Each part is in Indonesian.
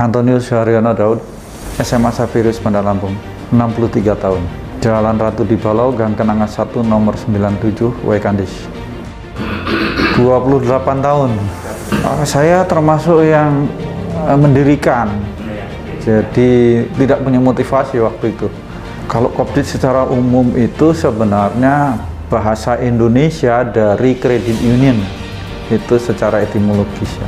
Antonius Haryono Daud, SMA Xaverius Bandar Lampung, 63 tahun. Jalan Ratu di Balau, Gang Kenanga 1, nomor 97, Waikandis. 28 tahun. Saya termasuk yang mendirikan, jadi tidak punya motivasi waktu itu. Kalau Kopdit secara umum itu sebenarnya bahasa Indonesia dari credit union, itu secara etimologis ya.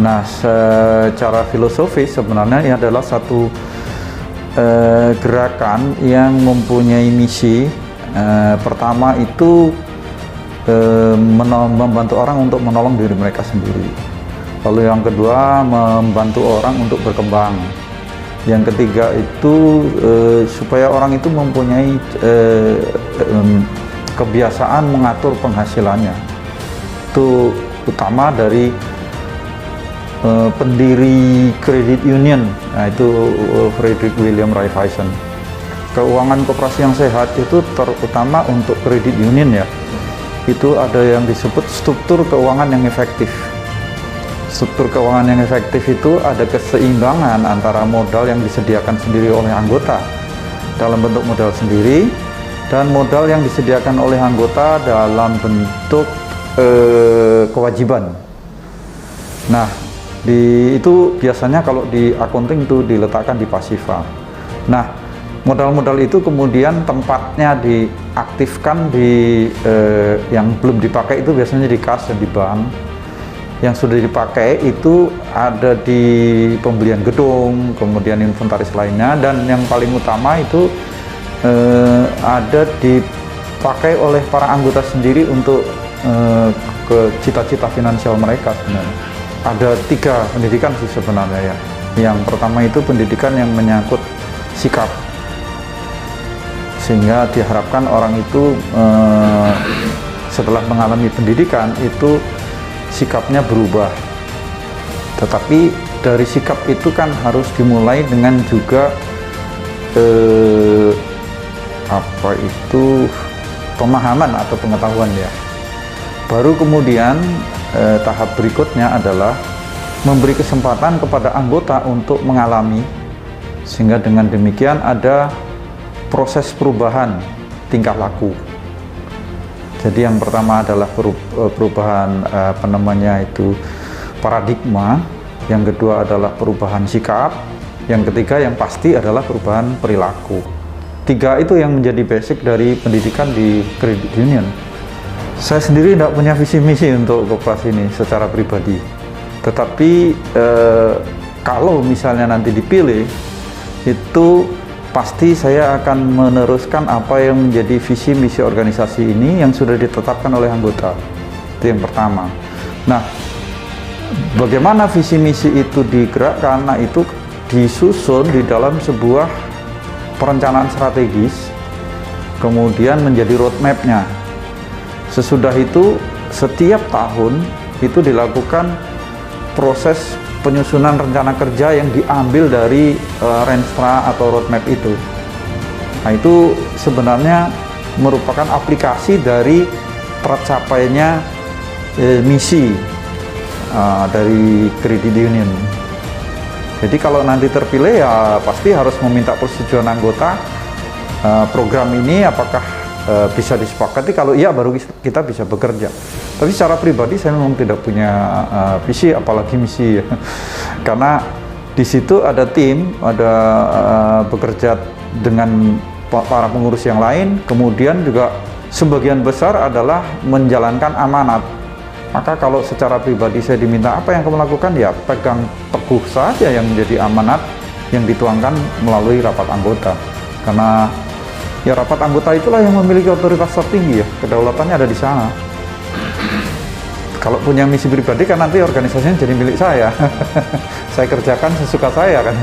Nah, secara filosofis sebenarnya ini adalah satu gerakan yang mempunyai misi. Pertama itu membantu orang untuk menolong diri mereka sendiri. Lalu yang kedua, membantu orang untuk berkembang. Yang ketiga itu supaya orang itu mempunyai kebiasaan mengatur penghasilannya. Itu utama dari pendiri Credit Union, nah itu Frederick William Raiffeisen. Keuangan koperasi yang sehat itu terutama untuk Credit Union ya, itu ada yang disebut struktur keuangan yang efektif. Struktur keuangan yang efektif itu ada keseimbangan antara modal yang disediakan sendiri oleh anggota dalam bentuk modal sendiri dan modal yang disediakan oleh anggota dalam bentuk kewajiban. Nah, itu biasanya kalau di accounting itu diletakkan di pasiva. Nah, modal-modal itu kemudian tempatnya diaktifkan di yang belum dipakai itu biasanya di kas dan di bank. Yang sudah dipakai itu ada di pembelian gedung, kemudian inventaris lainnya, dan yang paling utama itu ada dipakai oleh para anggota sendiri untuk ke cita-cita finansial mereka sebenarnya. Ada 3 pendidikan sih sebenarnya ya. Yang pertama itu pendidikan yang menyangkut sikap, sehingga diharapkan orang itu setelah mengalami pendidikan itu sikapnya berubah. Tetapi dari sikap itu kan harus dimulai dengan juga pemahaman atau pengetahuan ya. Baru kemudian tahap berikutnya adalah memberi kesempatan kepada anggota untuk mengalami, sehingga dengan demikian ada proses perubahan tingkah laku. Jadi yang pertama adalah perubahan paradigma, yang kedua adalah perubahan sikap, yang ketiga yang pasti adalah perubahan perilaku. 3 itu yang menjadi basic dari pendidikan di Credit Union. Saya sendiri tidak punya visi misi untuk koperasi ini secara pribadi, tetapi kalau misalnya nanti dipilih, itu pasti saya akan meneruskan apa yang menjadi visi misi organisasi ini yang sudah ditetapkan oleh anggota. Itu yang pertama. Nah, bagaimana visi misi itu digerakkan? Nah, itu disusun di dalam sebuah perencanaan strategis, kemudian menjadi roadmap-nya. Sesudah itu, setiap tahun itu dilakukan proses penyusunan rencana kerja yang diambil dari Renstra atau roadmap itu. Nah, itu sebenarnya merupakan aplikasi dari tercapainya misi dari Credit Union. Jadi kalau nanti terpilih ya pasti harus meminta persetujuan anggota program ini apakah bisa disepakati. Kalau iya baru kita bisa bekerja. Tapi secara pribadi saya memang tidak punya visi apalagi misi ya. Karena di situ ada tim, ada bekerja dengan para pengurus yang lain, kemudian juga sebagian besar adalah menjalankan amanat. Maka kalau secara pribadi saya diminta apa yang kamu lakukan, ya pegang teguh saja yang menjadi amanat yang dituangkan melalui rapat anggota. Karena ya rapat anggota itulah yang memiliki otoritas tertinggi ya, kedaulatannya ada di sana. Kalau punya misi pribadi kan nanti organisasinya jadi milik saya. Saya kerjakan sesuka saya kan.